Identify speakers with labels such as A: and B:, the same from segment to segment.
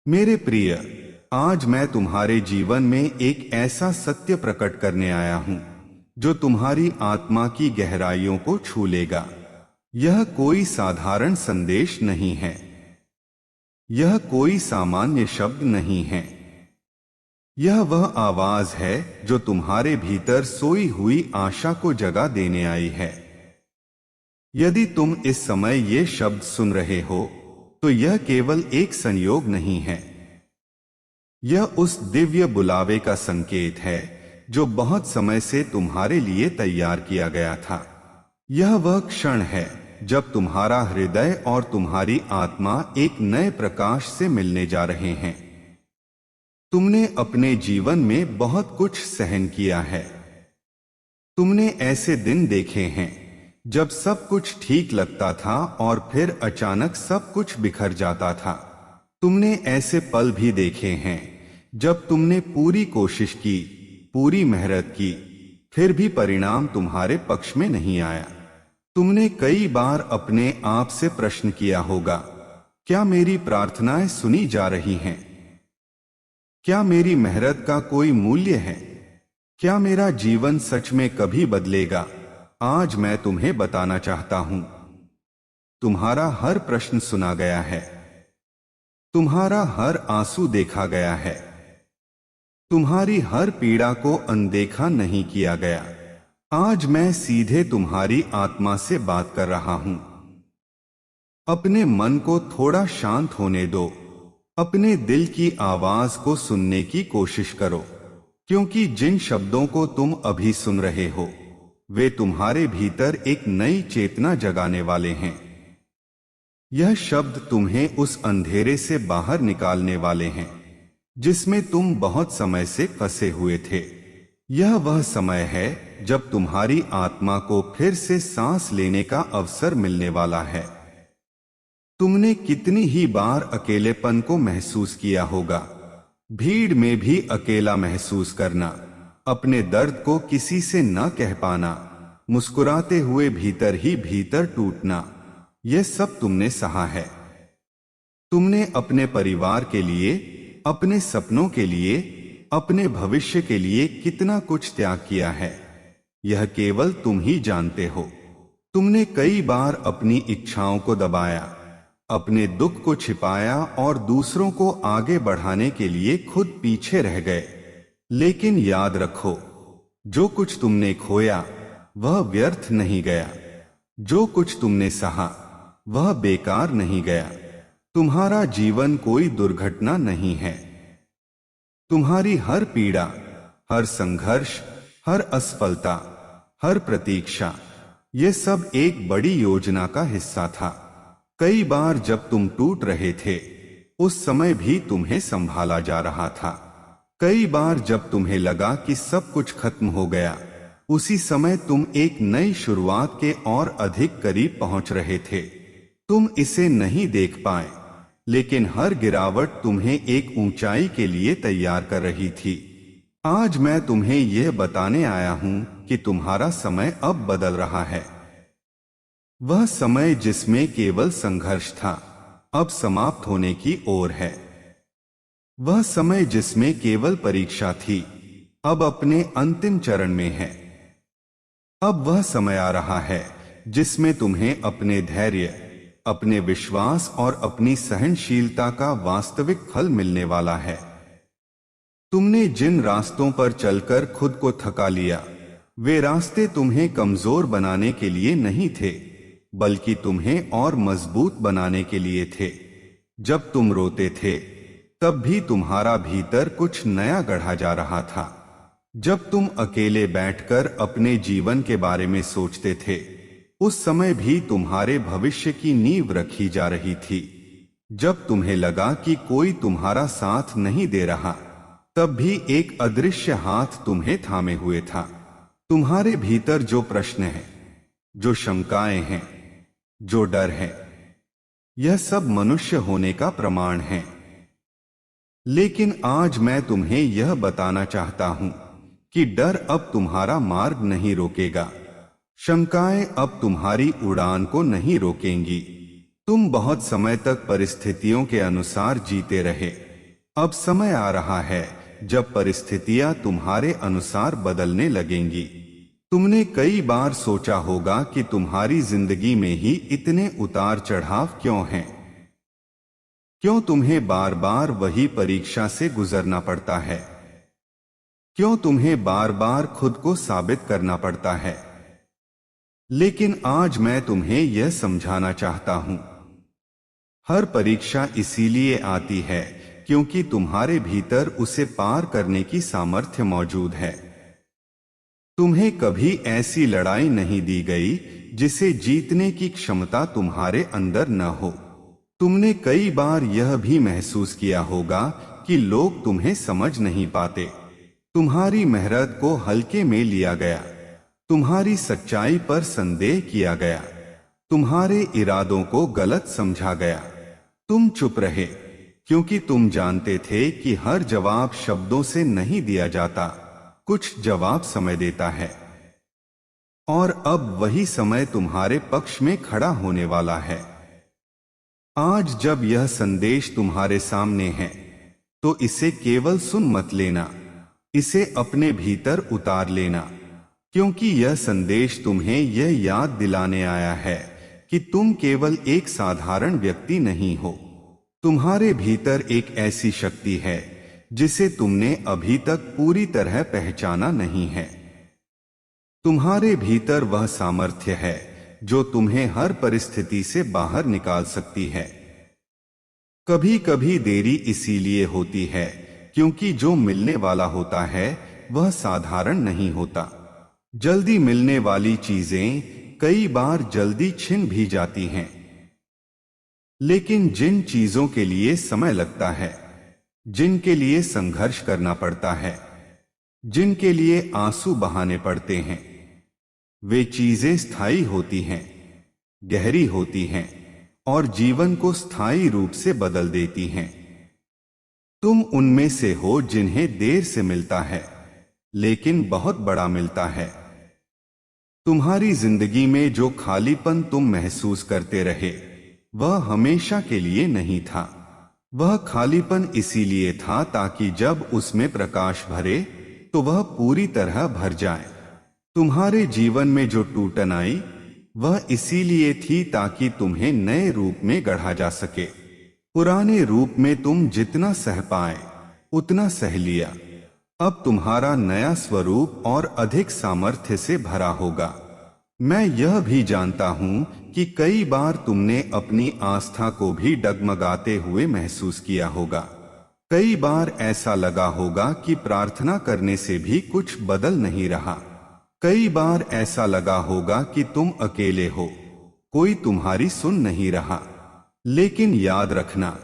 A: मेरे प्रिय, आज मैं तुम्हारे जीवन में एक ऐसा सत्य प्रकट करने आया हूं जो तुम्हारी आत्मा की गहराइयों को छू लेगा। यह कोई साधारण संदेश नहीं है, यह कोई सामान्य शब्द नहीं है। यह वह आवाज है जो तुम्हारे भीतर सोई हुई आशा को जगा देने आई है। यदि तुम इस समय ये शब्द सुन रहे हो तो यह केवल एक संयोग नहीं है, यह उस दिव्य बुलावे का संकेत है जो बहुत समय से तुम्हारे लिए तैयार किया गया था। यह वह क्षण है जब तुम्हारा हृदय और तुम्हारी आत्मा एक नए प्रकाश से मिलने जा रहे हैं। तुमने अपने जीवन में बहुत कुछ सहन किया है। तुमने ऐसे दिन देखे हैं जब सब कुछ ठीक लगता था और फिर अचानक सब कुछ बिखर जाता था। तुमने ऐसे पल भी देखे हैं जब तुमने पूरी कोशिश की, पूरी मेहनत की, फिर भी परिणाम तुम्हारे पक्ष में नहीं आया। तुमने कई बार अपने आप से प्रश्न किया होगा, क्या मेरी प्रार्थनाएं सुनी जा रही हैं? क्या मेरी मेहनत का कोई मूल्य है? क्या मेरा जीवन सच में कभी बदलेगा? आज मैं तुम्हें बताना चाहता हूं, तुम्हारा हर प्रश्न सुना गया है, तुम्हारा हर आंसू देखा गया है, तुम्हारी हर पीड़ा को अनदेखा नहीं किया गया। आज मैं सीधे तुम्हारी आत्मा से बात कर रहा हूं। अपने मन को थोड़ा शांत होने दो, अपने दिल की आवाज को सुनने की कोशिश करो, क्योंकि जिन शब्दों को तुम अभी सुन रहे हो वे तुम्हारे भीतर एक नई चेतना जगाने वाले हैं। यह शब्द तुम्हें उस अंधेरे से बाहर निकालने वाले हैं जिसमें तुम बहुत समय से फंसे हुए थे। यह वह समय है जब तुम्हारी आत्मा को फिर से सांस लेने का अवसर मिलने वाला है। तुमने कितनी ही बार अकेलेपन को महसूस किया होगा, भीड़ में भी अकेला महसूस करना, अपने दर्द को किसी से न कह पाना, मुस्कुराते हुए भीतर ही भीतर टूटना, यह सब तुमने सहा है। तुमने अपने परिवार के लिए, अपने सपनों के लिए, अपने भविष्य के लिए कितना कुछ त्याग किया है, यह केवल तुम ही जानते हो। तुमने कई बार अपनी इच्छाओं को दबाया, अपने दुख को छिपाया और दूसरों को आगे बढ़ाने के लिए खुद पीछे रह गए। लेकिन याद रखो, जो कुछ तुमने खोया वह व्यर्थ नहीं गया, जो कुछ तुमने सहा वह बेकार नहीं गया। तुम्हारा जीवन कोई दुर्घटना नहीं है। तुम्हारी हर पीड़ा, हर संघर्ष, हर असफलता, हर प्रतीक्षा, ये सब एक बड़ी योजना का हिस्सा था। कई बार जब तुम टूट रहे थे उस समय भी तुम्हें संभाला जा रहा था। कई बार जब तुम्हें लगा कि सब कुछ खत्म हो गया, उसी समय तुम एक नई शुरुआत के और अधिक करीब पहुंच रहे थे। तुम इसे नहीं देख पाए, लेकिन हर गिरावट तुम्हें एक ऊंचाई के लिए तैयार कर रही थी। आज मैं तुम्हें यह बताने आया हूं कि तुम्हारा समय अब बदल रहा है। वह समय जिसमें केवल संघर्ष था, अब समाप्त होने की ओर है। वह समय जिसमें केवल परीक्षा थी, अब अपने अंतिम चरण में है। अब वह समय आ रहा है जिसमें तुम्हें अपने धैर्य, अपने विश्वास और अपनी सहनशीलता का वास्तविक फल मिलने वाला है। तुमने जिन रास्तों पर चलकर खुद को थका लिया, वे रास्ते तुम्हें कमजोर बनाने के लिए नहीं थे, बल्कि तुम्हें और मजबूत बनाने के लिए थे। जब तुम रोते थे तब भी तुम्हारा भीतर कुछ नया गढ़ा जा रहा था। जब तुम अकेले बैठकर अपने जीवन के बारे में सोचते थे, उस समय भी तुम्हारे भविष्य की नींव रखी जा रही थी। जब तुम्हें लगा कि कोई तुम्हारा साथ नहीं दे रहा, तब भी एक अदृश्य हाथ तुम्हें थामे हुए था। तुम्हारे भीतर जो प्रश्न है, जो शंकाएं हैं, जो डर है, यह सब मनुष्य होने का प्रमाण है। लेकिन आज मैं तुम्हें यह बताना चाहता हूं कि डर अब तुम्हारा मार्ग नहीं रोकेगा, शंकाएं अब तुम्हारी उड़ान को नहीं रोकेंगी। तुम बहुत समय तक परिस्थितियों के अनुसार जीते रहे, अब समय आ रहा है जब परिस्थितियां तुम्हारे अनुसार बदलने लगेंगी। तुमने कई बार सोचा होगा कि तुम्हारी जिंदगी में ही इतने उतार चढ़ाव क्यों हैं? क्यों तुम्हें बार बार वही परीक्षा से गुजरना पड़ता है? क्यों तुम्हें बार बार खुद को साबित करना पड़ता है? लेकिन आज मैं तुम्हें यह समझाना चाहता हूं, हर परीक्षा इसीलिए आती है क्योंकि तुम्हारे भीतर उसे पार करने की सामर्थ्य मौजूद है। तुम्हें कभी ऐसी लड़ाई नहीं दी गई जिसे जीतने की क्षमता तुम्हारे अंदर न हो। तुमने कई बार यह भी महसूस किया होगा कि लोग तुम्हें समझ नहीं पाते। तुम्हारी मेहनत को हल्के में लिया गया, तुम्हारी सच्चाई पर संदेह किया गया, तुम्हारे इरादों को गलत समझा गया। तुम चुप रहे क्योंकि तुम जानते थे कि हर जवाब शब्दों से नहीं दिया जाता, कुछ जवाब समय देता है। और अब वही समय तुम्हारे पक्ष में खड़ा होने वाला है। आज जब यह संदेश तुम्हारे सामने है तो इसे केवल सुन मत लेना, इसे अपने भीतर उतार लेना, क्योंकि यह संदेश तुम्हें यह याद दिलाने आया है कि तुम केवल एक साधारण व्यक्ति नहीं हो। तुम्हारे भीतर एक ऐसी शक्ति है जिसे तुमने अभी तक पूरी तरह पहचाना नहीं है। तुम्हारे भीतर वह सामर्थ्य है जो तुम्हें हर परिस्थिति से बाहर निकाल सकती है। कभी कभी देरी इसीलिए होती है क्योंकि जो मिलने वाला होता है वह साधारण नहीं होता। जल्दी मिलने वाली चीजें कई बार जल्दी छिन भी जाती हैं। लेकिन जिन चीजों के लिए समय लगता है, जिनके लिए संघर्ष करना पड़ता है, जिनके लिए आंसू बहाने पड़ते हैं, वे चीजें स्थायी होती हैं, गहरी होती हैं और जीवन को स्थायी रूप से बदल देती हैं। तुम उनमें से हो जिन्हें देर से मिलता है लेकिन बहुत बड़ा मिलता है। तुम्हारी जिंदगी में जो खालीपन तुम महसूस करते रहे वह हमेशा के लिए नहीं था। वह खालीपन इसीलिए था ताकि जब उसमें प्रकाश भरे तो वह पूरी तरह भर जाए। तुम्हारे जीवन में जो टूटन आई वह इसीलिए थी ताकि तुम्हें नए रूप में गढ़ा जा सके। पुराने रूप में तुम जितना सह पाए उतना सह लिया। अब तुम्हारा नया स्वरूप और अधिक सामर्थ्य से भरा होगा। मैं यह भी जानता हूं कि कई बार तुमने अपनी आस्था को भी डगमगाते हुए महसूस किया होगा। कई बार ऐसा लगा होगा कि प्रार्थना करने से भी कुछ बदल नहीं रहा। कई बार ऐसा लगा होगा कि तुम अकेले हो, कोई तुम्हारी सुन नहीं रहा। लेकिन याद रखना,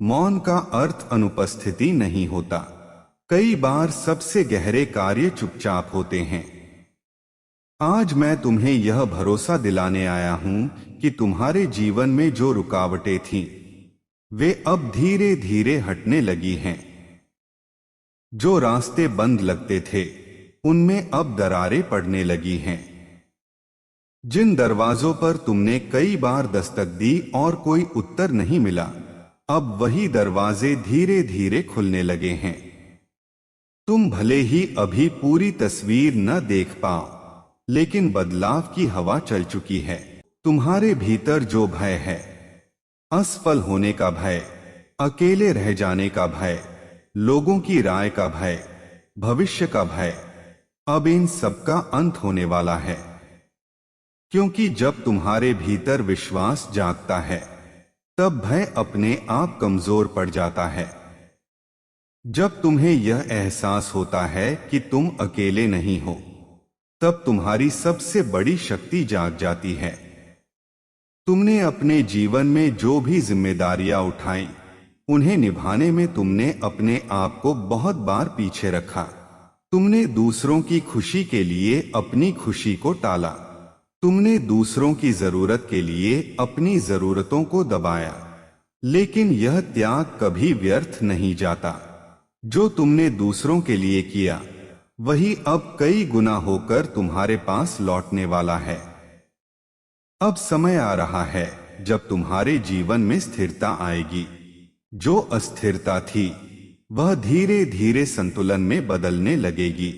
A: मौन का अर्थ अनुपस्थिति नहीं होता। कई बार सबसे गहरे कार्य चुपचाप होते हैं। आज मैं तुम्हें यह भरोसा दिलाने आया हूं कि तुम्हारे जीवन में जो रुकावटें थीं, वे अब धीरे धीरे हटने लगी हैं। जो रास्ते बंद लगते थे, उनमें अब दरारें पड़ने लगी हैं। जिन दरवाजों पर तुमने कई बार दस्तक दी और कोई उत्तर नहीं मिला, अब वही दरवाजे धीरे धीरे खुलने लगे हैं। तुम भले ही अभी पूरी तस्वीर न देख पाओ, लेकिन बदलाव की हवा चल चुकी है। तुम्हारे भीतर जो भय है, असफल होने का भय, अकेले रह जाने का भय, लोगों की राय का भय, भविष्य का भय, अब इन सब का अंत होने वाला है। क्योंकि जब तुम्हारे भीतर विश्वास जागता है, तब भय अपने आप कमजोर पड़ जाता है। जब तुम्हें यह एहसास होता है कि तुम अकेले नहीं हो, तब तुम्हारी सबसे बड़ी शक्ति जाग जाती है। तुमने अपने जीवन में जो भी जिम्मेदारियां उठाई, उन्हें निभाने में तुमने अपने आप को बहुत बार पीछे रखा। तुमने दूसरों की खुशी के लिए अपनी खुशी को टाला। तुमने दूसरों की जरूरत के लिए अपनी जरूरतों को दबाया। लेकिन यह त्याग कभी व्यर्थ नहीं जाता। जो तुमने दूसरों के लिए किया, वही अब कई गुना होकर तुम्हारे पास लौटने वाला है। अब समय आ रहा है जब तुम्हारे जीवन में स्थिरता आएगी। जो अस्थिरता थी वह धीरे धीरे संतुलन में बदलने लगेगी।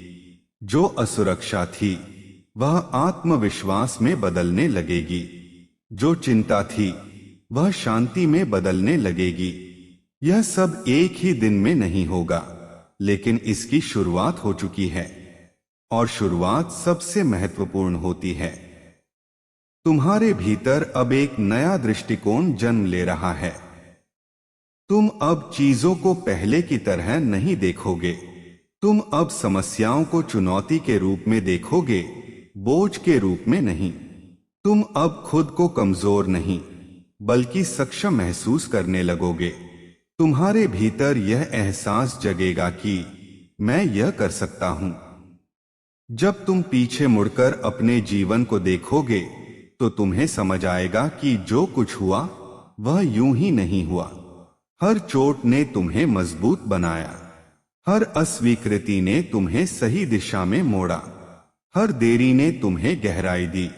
A: जो असुरक्षा थी वह आत्मविश्वास में बदलने लगेगी। जो चिंता थी वह शांति में बदलने लगेगी। यह सब एक ही दिन में नहीं होगा, लेकिन इसकी शुरुआत हो चुकी है और शुरुआत सबसे महत्वपूर्ण होती है। तुम्हारे भीतर अब एक नया दृष्टिकोण जन्म ले रहा है। तुम अब चीजों को पहले की तरह नहीं देखोगे। तुम अब समस्याओं को चुनौती के रूप में देखोगे, बोझ के रूप में नहीं। तुम अब खुद को कमजोर नहीं बल्कि सक्षम महसूस करने लगोगे। तुम्हारे भीतर यह एहसास जगेगा कि मैं यह कर सकता हूं। जब तुम पीछे मुड़कर अपने जीवन को देखोगे तो तुम्हें समझ आएगा कि जो कुछ हुआ वह यूं ही नहीं हुआ। हर चोट ने तुम्हें मजबूत बनाया, हर अस्वीकृति ने तुम्हें सही दिशा में मोड़ा, हर देरी ने तुम्हें गहराई दी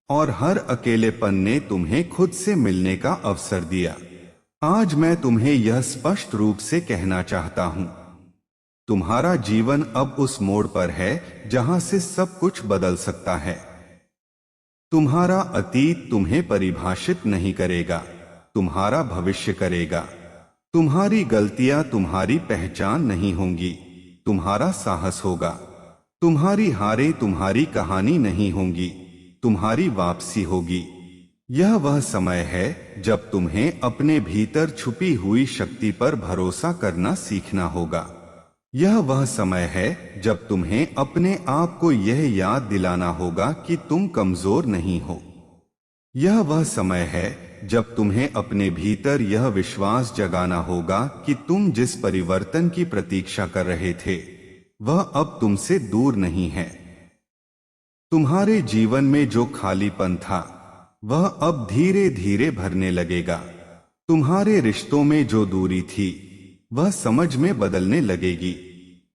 A: और हर अकेलेपन ने तुम्हें खुद से मिलने का अवसर दिया। आज मैं तुम्हें यह स्पष्ट रूप से कहना चाहता हूं, तुम्हारा जीवन अब उस मोड़ पर है जहां से सब कुछ बदल सकता है। तुम्हारा अतीत तुम्हें परिभाषित नहीं करेगा, तुम्हारा भविष्य करेगा। तुम्हारी गलतियां तुम्हारी पहचान नहीं होंगी, तुम्हारा साहस होगा। तुम्हारी हारें तुम्हारी कहानी नहीं होंगी, तुम्हारी वापसी होगी। यह वह समय है जब तुम्हें अपने भीतर छुपी हुई शक्ति पर भरोसा करना सीखना होगा। यह वह समय है जब तुम्हें अपने आप को यह याद दिलाना होगा कि तुम कमजोर नहीं हो। यह वह समय है जब तुम्हें अपने भीतर यह विश्वास जगाना होगा कि तुम जिस परिवर्तन की प्रतीक्षा कर रहे थे वह अब तुमसे दूर नहीं है। तुम्हारे जीवन में जो खालीपन था वह अब धीरे धीरे भरने लगेगा। तुम्हारे रिश्तों में जो दूरी थी वह समझ में बदलने लगेगी।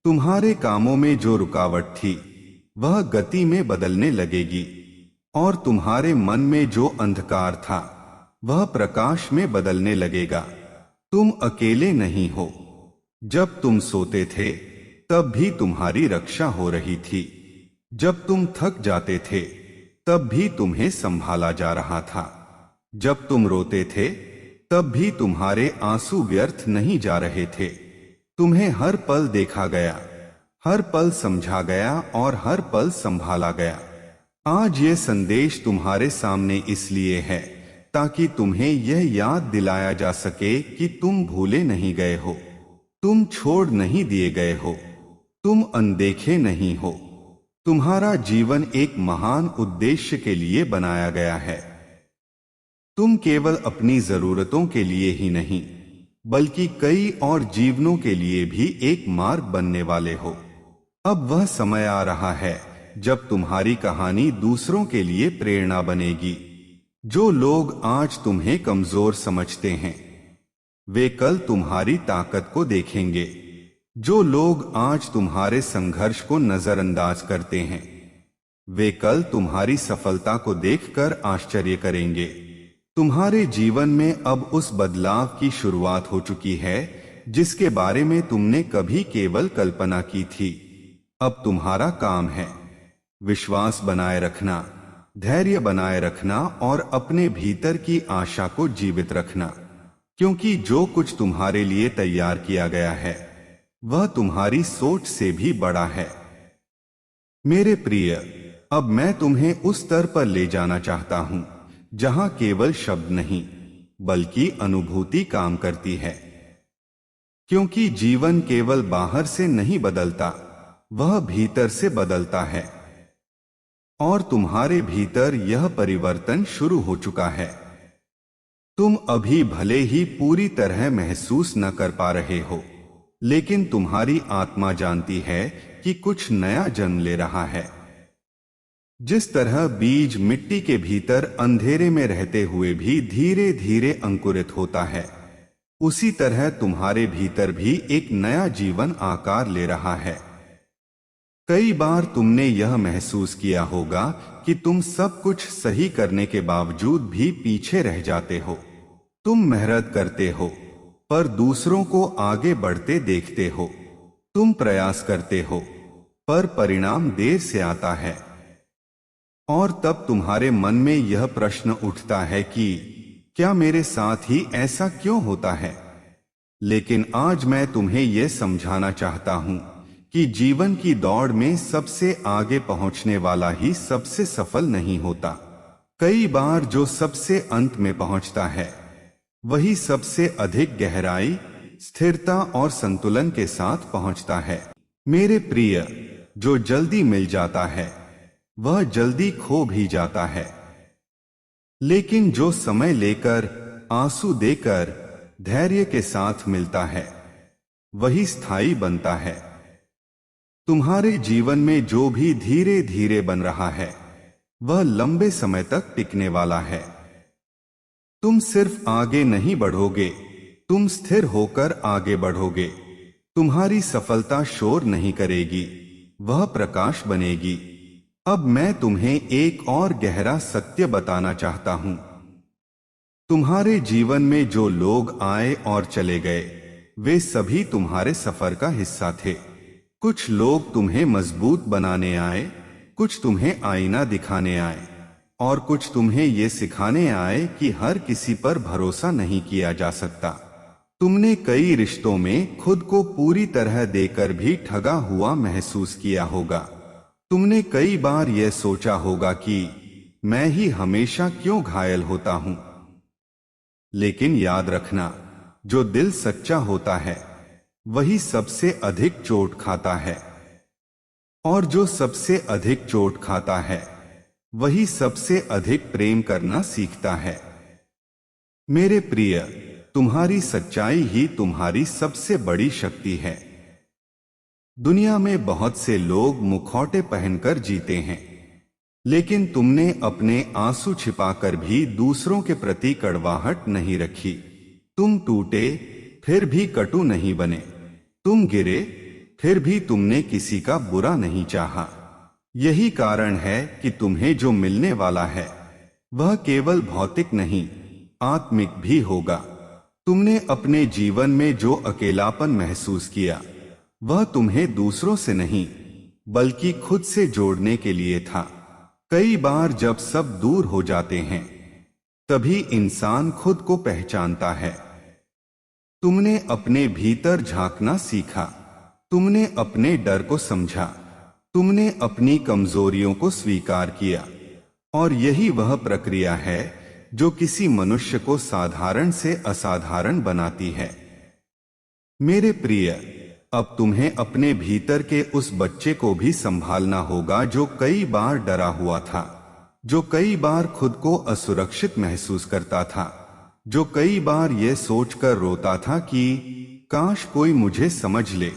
A: तुम्हारे कामों में जो रुकावट थी वह गति में बदलने लगेगी और तुम्हारे मन में जो अंधकार था वह प्रकाश में बदलने लगेगा। तुम अकेले नहीं हो। जब तुम सोते थे तब भी तुम्हारी रक्षा हो रही थी। जब तुम थक जाते थे तब भी तुम्हें संभाला जा रहा था। जब तुम रोते थे तब भी तुम्हारे आंसू व्यर्थ नहीं जा रहे थे। तुम्हें हर पल देखा गया, हर पल समझा गया और हर पल संभाला गया। आज ये संदेश तुम्हारे सामने इसलिए है ताकि तुम्हें यह याद दिलाया जा सके कि तुम भूले नहीं गए हो, तुम छोड़ नहीं दिए गए हो, तुम अनदेखे नहीं हो। तुम्हारा जीवन एक महान उद्देश्य के लिए बनाया गया है। तुम केवल अपनी जरूरतों के लिए ही नहीं बल्कि कई और जीवनों के लिए भी एक मार्ग बनने वाले हो। अब वह समय आ रहा है जब तुम्हारी कहानी दूसरों के लिए प्रेरणा बनेगी। जो लोग आज तुम्हें कमजोर समझते हैं वे कल तुम्हारी ताकत को देखेंगे। जो लोग आज तुम्हारे संघर्ष को नजरअंदाज करते हैं वे कल तुम्हारी सफलता को देखकर आश्चर्य करेंगे। तुम्हारे जीवन में अब उस बदलाव की शुरुआत हो चुकी है जिसके बारे में तुमने कभी केवल कल्पना की थी। अब तुम्हारा काम है विश्वास बनाए रखना, धैर्य बनाए रखना और अपने भीतर की आशा को जीवित रखना, क्योंकि जो कुछ तुम्हारे लिए तैयार किया गया है वह तुम्हारी सोच से भी बड़ा है। मेरे प्रिय, अब मैं तुम्हें उस स्तर पर ले जाना चाहता हूं जहां केवल शब्द नहीं बल्कि अनुभूति काम करती है। क्योंकि जीवन केवल बाहर से नहीं बदलता, वह भीतर से बदलता है और तुम्हारे भीतर यह परिवर्तन शुरू हो चुका है। तुम अभी भले ही पूरी तरह महसूस न कर पा रहे हो, लेकिन तुम्हारी आत्मा जानती है कि कुछ नया जन्म ले रहा है। जिस तरह बीज मिट्टी के भीतर अंधेरे में रहते हुए भी धीरे धीरे अंकुरित होता है, उसी तरह तुम्हारे भीतर भी एक नया जीवन आकार ले रहा है। कई बार तुमने यह महसूस किया होगा कि तुम सब कुछ सही करने के बावजूद भी पीछे रह जाते हो। तुम मेहनत करते हो, पर दूसरों को आगे बढ़ते देखते हो। तुम प्रयास करते हो, पर परिणाम देर से आता है। और तब तुम्हारे मन में यह प्रश्न उठता है कि क्या मेरे साथ ही ऐसा क्यों होता है। लेकिन आज मैं तुम्हें यह समझाना चाहता हूं कि जीवन की दौड़ में सबसे आगे पहुंचने वाला ही सबसे सफल नहीं होता। कई बार जो सबसे अंत में पहुंचता है वही सबसे अधिक गहराई, स्थिरता और संतुलन के साथ पहुंचता है। मेरे प्रिय, जो जल्दी मिल जाता है वह जल्दी खो भी जाता है, लेकिन जो समय लेकर, आंसू देकर, धैर्य के साथ मिलता है वही स्थायी बनता है। तुम्हारे जीवन में जो भी धीरे धीरे बन रहा है वह लंबे समय तक टिकने वाला है। तुम सिर्फ आगे नहीं बढ़ोगे, तुम स्थिर होकर आगे बढ़ोगे। तुम्हारी सफलता शोर नहीं करेगी, वह प्रकाश बनेगी। अब मैं तुम्हें एक और गहरा सत्य बताना चाहता हूं। तुम्हारे जीवन में जो लोग आए और चले गए वे सभी तुम्हारे सफर का हिस्सा थे। कुछ लोग तुम्हें मजबूत बनाने आए, कुछ तुम्हें आईना दिखाने आए, और कुछ तुम्हें ये सिखाने आए कि हर किसी पर भरोसा नहीं किया जा सकता। तुमने कई रिश्तों में खुद को पूरी तरह देकर भी ठगा हुआ महसूस किया होगा। तुमने कई बार यह सोचा होगा कि मैं ही हमेशा क्यों घायल होता हूं। लेकिन याद रखना, जो दिल सच्चा होता है वही सबसे अधिक चोट खाता है, और जो सबसे अधिक चोट खाता है वही सबसे अधिक प्रेम करना सीखता है। मेरे प्रिय, तुम्हारी सच्चाई ही तुम्हारी सबसे बड़ी शक्ति है। दुनिया में बहुत से लोग मुखौटे पहनकर जीते हैं, लेकिन तुमने अपने आंसू छिपाकर भी दूसरों के प्रति कड़वाहट नहीं रखी। तुम टूटे फिर भी कटु नहीं बने, तुम गिरे फिर भी तुमने किसी का बुरा नहीं चाहा। यही कारण है कि तुम्हें जो मिलने वाला है वह केवल भौतिक नहीं, आत्मिक भी होगा। तुमने अपने जीवन में जो अकेलापन महसूस किया वह तुम्हें दूसरों से नहीं बल्कि खुद से जोड़ने के लिए था। कई बार जब सब दूर हो जाते हैं तभी इंसान खुद को पहचानता है। तुमने अपने भीतर झांकना सीखा, तुमने अपने डर को समझा, तुमने अपनी कमजोरियों को स्वीकार किया, और यही वह प्रक्रिया है जो किसी मनुष्य को साधारण से असाधारण बनाती है। मेरे प्रिय, अब तुम्हें अपने भीतर के उस बच्चे को भी संभालना होगा जो कई बार डरा हुआ था, जो कई बार खुद को असुरक्षित महसूस करता था, जो कई बार यह सोचकर रोता था कि काश कोई मुझे समझ ले।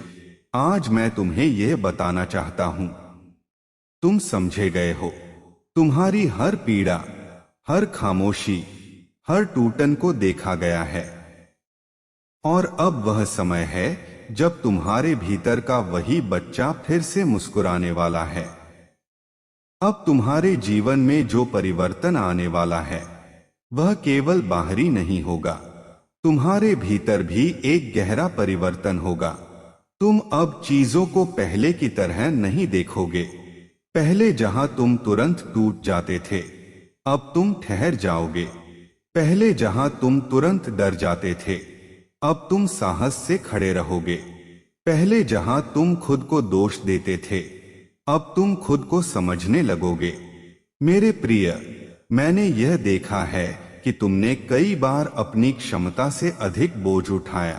A: आज मैं तुम्हें यह बताना चाहता हूं, तुम समझे गए हो। तुम्हारी हर पीड़ा, हर खामोशी, हर टूटन को देखा गया है, और अब वह समय है जब तुम्हारे भीतर का वही बच्चा फिर से मुस्कुराने वाला है। अब तुम्हारे जीवन में जो परिवर्तन आने वाला है वह केवल बाहरी नहीं होगा, तुम्हारे भीतर भी एक गहरा परिवर्तन होगा। तुम अब चीजों को पहले की तरह नहीं देखोगे। पहले जहां तुम तुरंत टूट जाते थे अब तुम ठहर जाओगे। पहले जहां तुम तुरंत डर जाते थे अब तुम साहस से खड़े रहोगे। पहले जहां तुम खुद को दोष देते थे अब तुम खुद को समझने लगोगे। मेरे प्रिय, मैंने यह देखा है कि तुमने कई बार अपनी क्षमता से अधिक बोझ उठाया।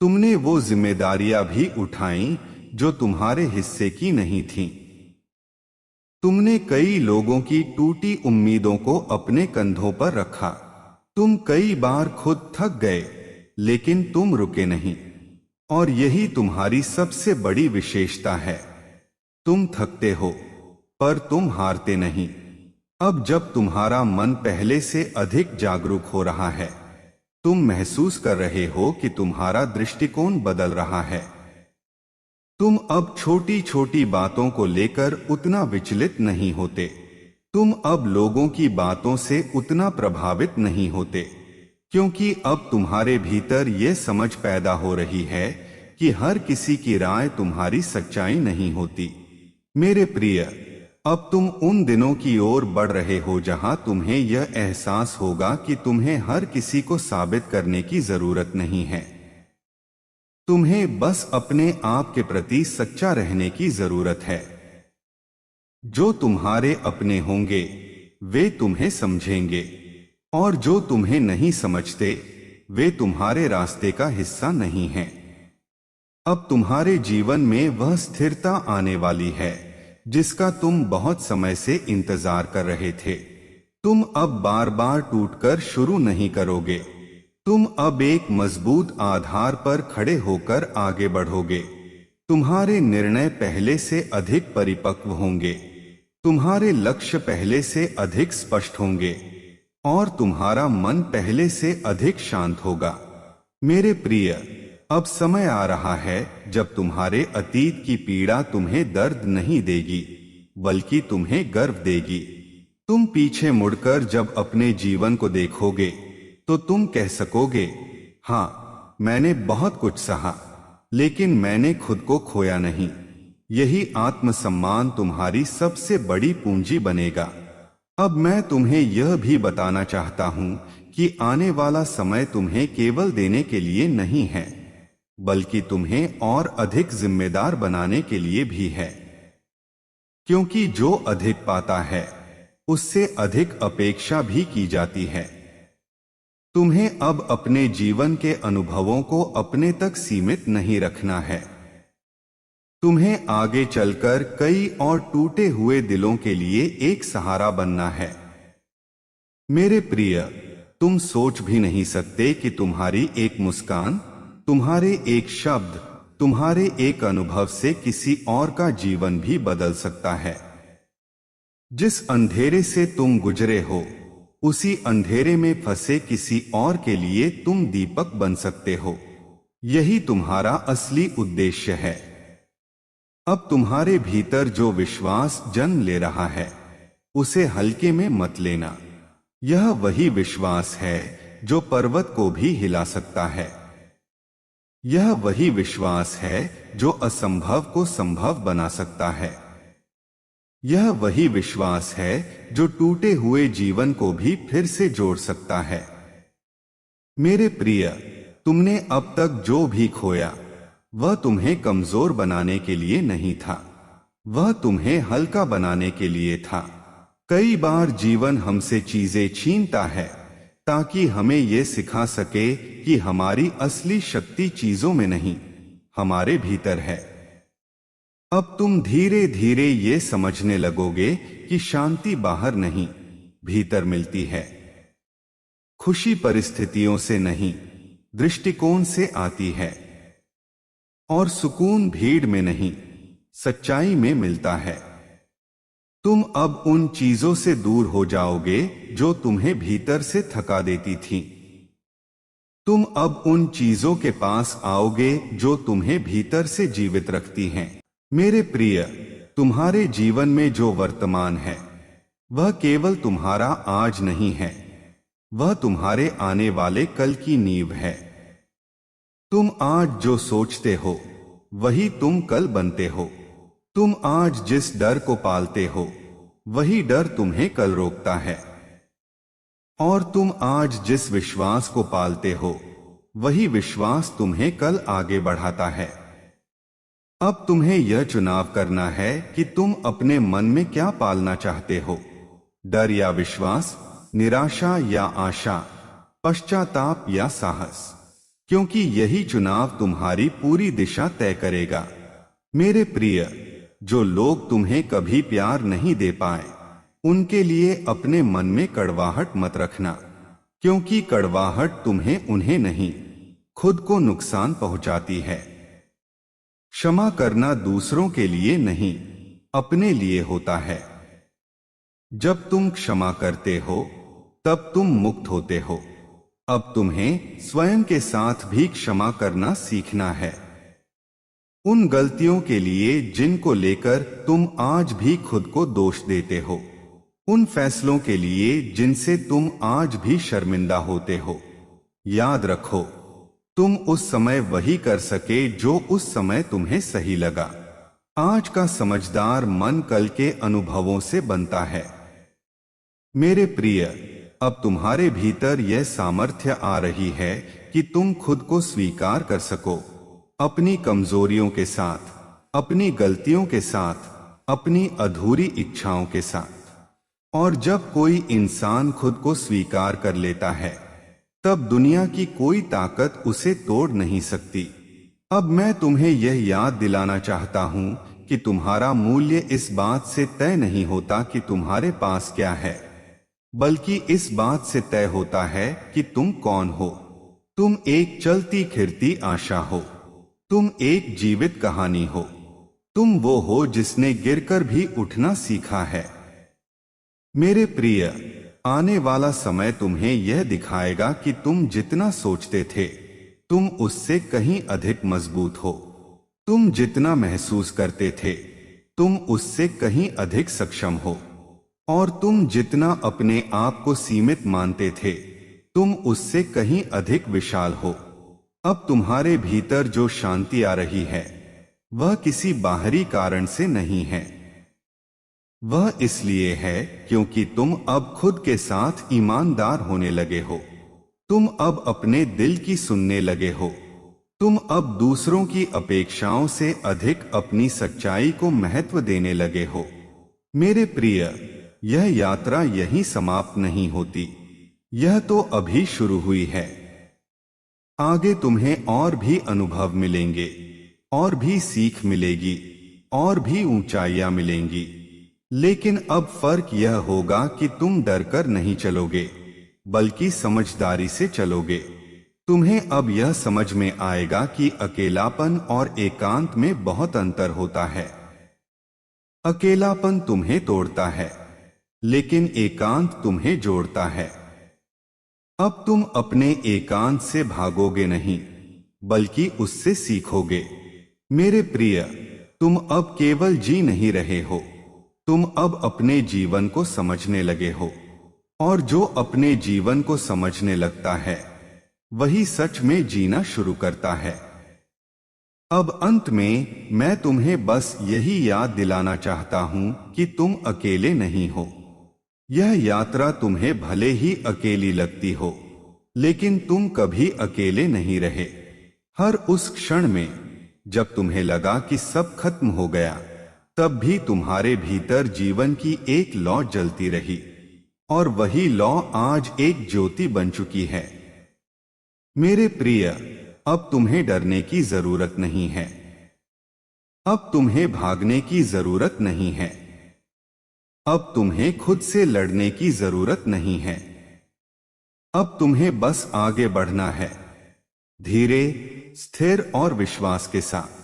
A: तुमने वो जिम्मेदारियां भी उठाई जो तुम्हारे हिस्से की नहीं थीं। तुमने कई लोगों की टूटी उम्मीदों को अपने कंधों पर रखा। तुम कई बार खुद थक गए, लेकिन तुम रुके नहीं, और यही तुम्हारी सबसे बड़ी विशेषता है। तुम थकते हो पर तुम हारते नहीं। अब जब तुम्हारा मन पहले से अधिक जागरूक हो रहा है, तुम महसूस कर रहे हो कि तुम्हारा दृष्टिकोण बदल रहा है। तुम अब छोटी छोटी बातों को लेकर उतना विचलित नहीं होते। तुम अब लोगों की बातों से उतना प्रभावित नहीं होते, क्योंकि अब तुम्हारे भीतर ये समझ पैदा हो रही है कि हर किसी की राय तुम्हारी सच्चाई नहीं होती। मेरे प्रिय, अब तुम उन दिनों की ओर बढ़ रहे हो जहां तुम्हें यह एहसास होगा कि तुम्हें हर किसी को साबित करने की जरूरत नहीं है। तुम्हें बस अपने आप के प्रति सच्चा रहने की जरूरत है। जो तुम्हारे अपने होंगे वे तुम्हें समझेंगे, और जो तुम्हें नहीं समझते वे तुम्हारे रास्ते का हिस्सा नहीं हैं। अब तुम्हारे जीवन में वह स्थिरता आने वाली है जिसका तुम बहुत समय से इंतजार कर रहे थे। तुम अब बार बार टूटकर शुरू नहीं करोगे। तुम अब एक मजबूत आधार पर खड़े होकर आगे बढ़ोगे। तुम्हारे निर्णय पहले से अधिक परिपक्व होंगे, तुम्हारे लक्ष्य पहले से अधिक स्पष्ट होंगे, और तुम्हारा मन पहले से अधिक शांत होगा। मेरे प्रिय, अब समय आ रहा है जब तुम्हारे अतीत की पीड़ा तुम्हें दर्द नहीं देगी बल्कि तुम्हें गर्व देगी। तुम पीछे मुड़कर जब अपने जीवन को देखोगे तो तुम कह सकोगे, हाँ, मैंने बहुत कुछ सहा लेकिन मैंने खुद को खोया नहीं। यही आत्मसम्मान तुम्हारी सबसे बड़ी पूंजी बनेगा। अब मैं तुम्हें यह भी बताना चाहता हूं कि आने वाला समय तुम्हें केवल देने के लिए नहीं है बल्कि तुम्हें और अधिक जिम्मेदार बनाने के लिए भी है। क्योंकि जो अधिक पाता है उससे अधिक अपेक्षा भी की जाती है। तुम्हें अब अपने जीवन के अनुभवों को अपने तक सीमित नहीं रखना है। तुम्हें आगे चलकर कई और टूटे हुए दिलों के लिए एक सहारा बनना है। मेरे प्रिय, तुम सोच भी नहीं सकते कि तुम्हारी एक मुस्कान, तुम्हारे एक शब्द, तुम्हारे एक अनुभव से किसी और का जीवन भी बदल सकता है। जिस अंधेरे से तुम गुजरे हो उसी अंधेरे में फंसे किसी और के लिए तुम दीपक बन सकते हो। यही तुम्हारा असली उद्देश्य है। अब तुम्हारे भीतर जो विश्वास जन्म ले रहा है उसे हल्के में मत लेना। यह वही विश्वास है जो पर्वत को भी हिला सकता है। यह वही विश्वास है जो असंभव को संभव बना सकता है। यह वही विश्वास है जो टूटे हुए जीवन को भी फिर से जोड़ सकता है। मेरे प्रिय, तुमने अब तक जो भी खोया वह तुम्हें कमजोर बनाने के लिए नहीं था, वह तुम्हें हल्का बनाने के लिए था। कई बार जीवन हमसे चीजें छीनता है ताकि हमें यह सिखा सके कि हमारी असली शक्ति चीजों में नहीं, हमारे भीतर है। अब तुम धीरे धीरे ये समझने लगोगे कि शांति बाहर नहीं, भीतर मिलती है। खुशी परिस्थितियों से नहीं, दृष्टिकोण से आती है। और सुकून भीड़ में नहीं, सच्चाई में मिलता है। तुम अब उन चीजों से दूर हो जाओगे जो तुम्हें भीतर से थका देती थीं। तुम अब उन चीजों के पास आओगे जो तुम्हें भीतर से जीवित रखती हैं। मेरे प्रिय, तुम्हारे जीवन में जो वर्तमान है वह केवल तुम्हारा आज नहीं है, वह तुम्हारे आने वाले कल की नींव है। तुम आज जो सोचते हो वही तुम कल बनते हो। तुम आज जिस डर को पालते हो वही डर तुम्हें कल रोकता है, और तुम आज जिस विश्वास को पालते हो वही विश्वास तुम्हें कल आगे बढ़ाता है। अब तुम्हें यह चुनाव करना है कि तुम अपने मन में क्या पालना चाहते हो, डर या विश्वास, निराशा या आशा, पश्चाताप या साहस, क्योंकि यही चुनाव तुम्हारी पूरी दिशा तय करेगा। मेरे प्रिय, जो लोग तुम्हें कभी प्यार नहीं दे पाए उनके लिए अपने मन में कड़वाहट मत रखना, क्योंकि कड़वाहट तुम्हें उन्हें नहीं, खुद को नुकसान पहुंचाती है। क्षमा करना दूसरों के लिए नहीं, अपने लिए होता है। जब तुम क्षमा करते हो तब तुम मुक्त होते हो। अब तुम्हें स्वयं के साथ भी क्षमा करना सीखना है, उन गलतियों के लिए जिनको लेकर तुम आज भी खुद को दोष देते हो, उन फैसलों के लिए जिनसे तुम आज भी शर्मिंदा होते हो, याद रखो, तुम उस समय वही कर सके जो उस समय तुम्हें सही लगा। आज का समझदार मन कल के अनुभवों से बनता है। मेरे प्रिय, अब तुम्हारे भीतर यह सामर्थ्य आ रही है कि तुम खुद को स्वीकार कर सको, अपनी कमजोरियों के साथ, अपनी गलतियों के साथ, अपनी अधूरी इच्छाओं के साथ। और जब कोई इंसान खुद को स्वीकार कर लेता है, तब दुनिया की कोई ताकत उसे तोड़ नहीं सकती। अब मैं तुम्हें यह याद दिलाना चाहता हूं कि तुम्हारा मूल्य इस बात से तय नहीं होता कि तुम्हारे पास क्या है, बल्कि इस बात से तय होता है कि तुम कौन हो। तुम एक चलती फिरती आशा हो, तुम एक जीवित कहानी हो, तुम वो हो जिसने गिरकर भी उठना सीखा है। मेरे प्रिय, आने वाला समय तुम्हें यह दिखाएगा कि तुम जितना सोचते थे, तुम उससे कहीं अधिक मजबूत हो। तुम जितना महसूस करते थे, तुम उससे कहीं अधिक सक्षम हो। और तुम जितना अपने आप को सीमित मानते थे, तुम उससे कहीं अधिक विशाल हो। अब तुम्हारे भीतर जो शांति आ रही है, वह किसी बाहरी कारण से नहीं है। वह इसलिए है क्योंकि तुम अब खुद के साथ ईमानदार होने लगे हो। तुम अब अपने दिल की सुनने लगे हो। तुम अब दूसरों की अपेक्षाओं से अधिक अपनी सच्चाई को महत्व देने लगे हो। मेरे प्रिय, यह यात्रा यहीं समाप्त नहीं होती, यह तो अभी शुरू हुई है। आगे तुम्हें और भी अनुभव मिलेंगे, और भी सीख मिलेगी, और भी ऊंचाइयां मिलेंगी। लेकिन अब फर्क यह होगा कि तुम डरकर नहीं चलोगे, बल्कि समझदारी से चलोगे। तुम्हें अब यह समझ में आएगा कि अकेलापन और एकांत में बहुत अंतर होता है। अकेलापन तुम्हें तोड़ता है, लेकिन एकांत तुम्हें जोड़ता है। अब तुम अपने एकांत से भागोगे नहीं, बल्कि उससे सीखोगे। मेरे प्रिय, तुम अब केवल जी नहीं रहे हो, तुम अब अपने जीवन को समझने लगे हो। और जो अपने जीवन को समझने लगता है, वही सच में जीना शुरू करता है। अब अंत में मैं तुम्हें बस यही याद दिलाना चाहता हूं कि तुम अकेले नहीं हो। यह यात्रा तुम्हें भले ही अकेली लगती हो, लेकिन तुम कभी अकेले नहीं रहे। हर उस क्षण में जब तुम्हें लगा कि सब खत्म हो गया, तब भी तुम्हारे भीतर जीवन की एक लौ जलती रही, और वही लौ आज एक ज्योति बन चुकी है। मेरे प्रिय, अब तुम्हें डरने की जरूरत नहीं है। अब तुम्हें भागने की जरूरत नहीं है। अब तुम्हें खुद से लड़ने की जरूरत नहीं है। अब तुम्हें बस आगे बढ़ना है, धीरे, स्थिर और विश्वास के साथ।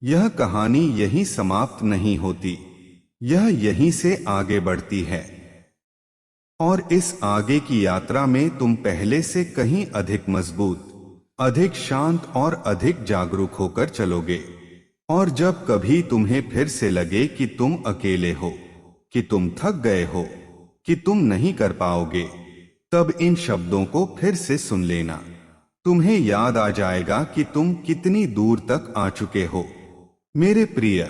A: यह कहानी यहीं समाप्त नहीं होती, यह यहीं से आगे बढ़ती है। और इस आगे की यात्रा में तुम पहले से कहीं अधिक मजबूत, अधिक शांत और अधिक जागरूक होकर चलोगे। और जब कभी तुम्हें फिर से लगे कि तुम अकेले हो, कि तुम थक गए हो, कि तुम नहीं कर पाओगे, तब इन शब्दों को फिर से सुन लेना। तुम्हें याद आ जाएगा कि तुम कितनी दूर तक आ चुके हो। मेरे प्रिय,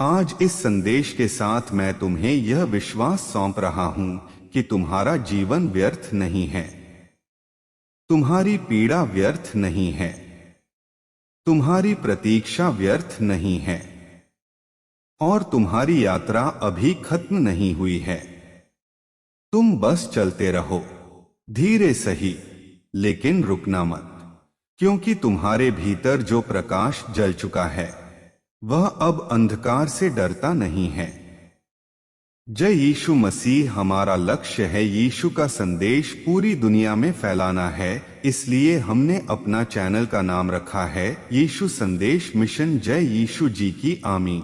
A: आज इस संदेश के साथ मैं तुम्हें यह विश्वास सौंप रहा हूं कि तुम्हारा जीवन व्यर्थ नहीं है, तुम्हारी पीड़ा व्यर्थ नहीं है, तुम्हारी प्रतीक्षा व्यर्थ नहीं है, और तुम्हारी यात्रा अभी खत्म नहीं हुई है। तुम बस चलते रहो, धीरे सही, लेकिन रुकना मत, क्योंकि तुम्हारे भीतर जो प्रकाश जल चुका है, वह अब अंधकार से डरता नहीं है। जय यीशु मसीह। हमारा लक्ष्य है यीशु का संदेश पूरी दुनिया में फैलाना है, इसलिए हमने अपना चैनल का नाम रखा है यीशु संदेश मिशन। जय यीशु जी की आमीन।